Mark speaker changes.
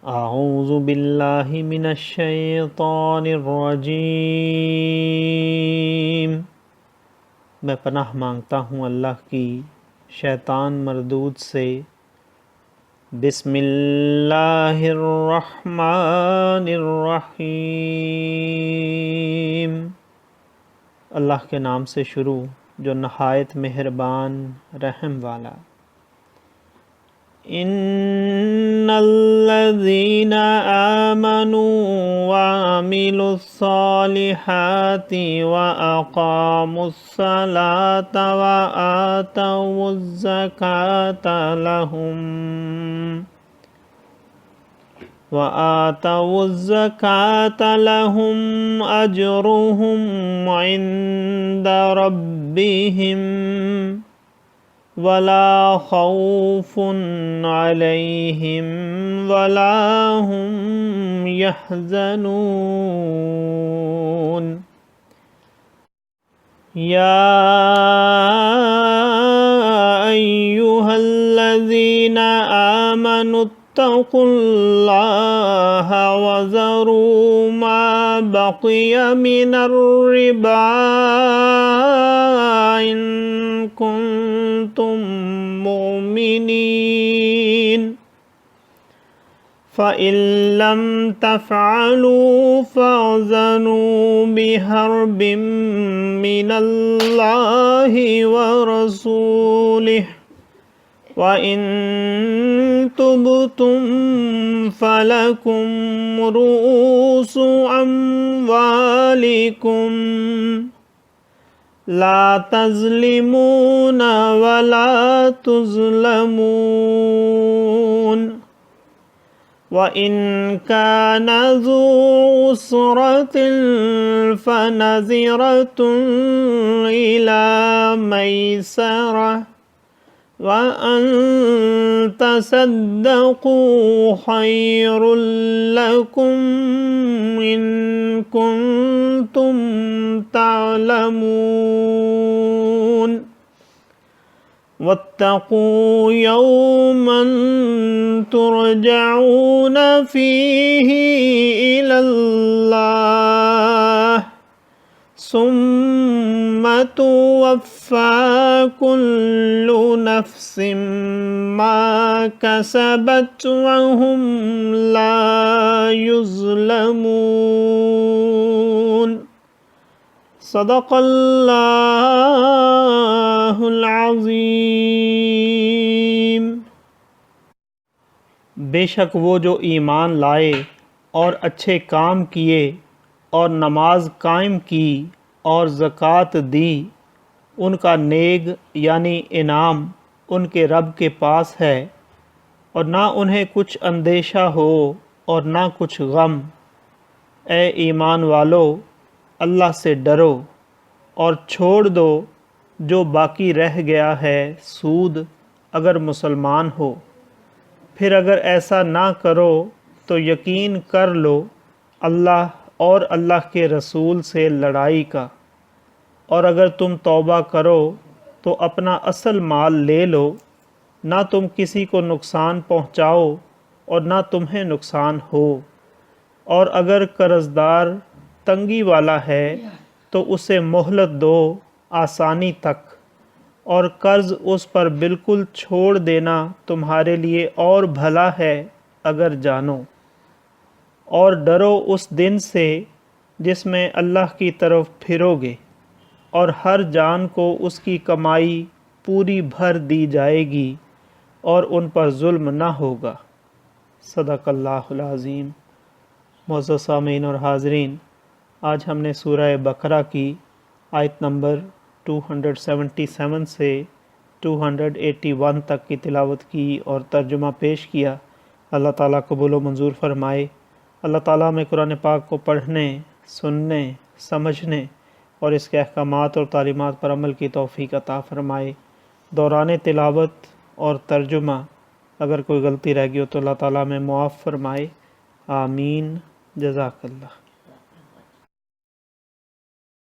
Speaker 1: اعوذ باللہ من الشیطان الرجیم، میں پناہ مانگتا ہوں اللہ کی شیطان مردود سے۔ بسم اللہ الرحمن الرحیم، اللہ کے نام سے شروع جو نہایت مہربان رحم والا۔ ان الذین آمنوا وعملوا الصالحات واقاموا الصلاة وآتوا الزکاة لهم أجرهم عند ربهم ولا خوف عليهم ولا هم يحزنون۔ يا أيها الذين آمنوا اتقوا الله وذروا ما بقي من الربا إن كنتم مؤمنين، فإن لم تفعلوا فاذنوا بحرب من الله ورسوله، وَإِن تُبْتُمْ فَلَكُمْ رُءُوسُ أَمْوَالِكُمْ لا تظلمون ولا تظلمون، وَإِن كَانَ ذُو عُسْرَةٍ فَنَظِرَةٌ إِلَى مَيْسَرَةٍ وَأَن تَصَدَّقُوا خَيْرٌ لَكُمْ إِن كُنتُمْ تعلمون۔ واتقوا يوما ترجعون فيه إلى الله ثم توفى كل نفس ما كسبت وهم لا يظلمون۔ صدق اللہ العظیم۔ بے شک وہ جو ایمان لائے اور اچھے کام کیے اور نماز قائم کی اور زکوٰۃ دی، ان کا نیک یعنی انعام ان کے رب کے پاس ہے، اور نہ انہیں کچھ اندیشہ ہو اور نہ کچھ غم۔ اے ایمان والو، اللہ سے ڈرو اور چھوڑ دو جو باقی رہ گیا ہے سود، اگر مسلمان ہو۔ پھر اگر ایسا نہ کرو تو یقین کر لو اللہ اور اللہ کے رسول سے لڑائی کا، اور اگر تم توبہ کرو تو اپنا اصل مال لے لو، نہ تم کسی کو نقصان پہنچاؤ اور نہ تمہیں نقصان ہو۔ اور اگر قرضدار تنگی والا ہے تو اسے مہلت دو آسانی تک، اور قرض اس پر بالکل چھوڑ دینا تمہارے لیے اور بھلا ہے اگر جانو۔ اور ڈرو اس دن سے جس میں اللہ کی طرف پھرو گے، اور ہر جان کو اس کی کمائی پوری بھر دی جائے گی اور ان پر ظلم نہ ہوگا۔ صدق اللہ العظیم۔ معزز سامعین اور حاضرین، آج ہم نے سورہ بقرہ کی آیت نمبر 277 سے 281 تک کی تلاوت کی اور ترجمہ پیش کیا۔ اللہ تعالیٰ قبول و منظور فرمائے۔ اللہ تعالیٰ میں قرآن پاک کو پڑھنے، سننے، سمجھنے اور اس کے احکامات اور تعلیمات پر عمل کی توفیق عطا فرمائے۔ دوران تلاوت اور ترجمہ اگر کوئی غلطی رہ گئی ہو تو اللہ تعالیٰ میں معاف فرمائے۔ آمین۔ جزاک اللہ۔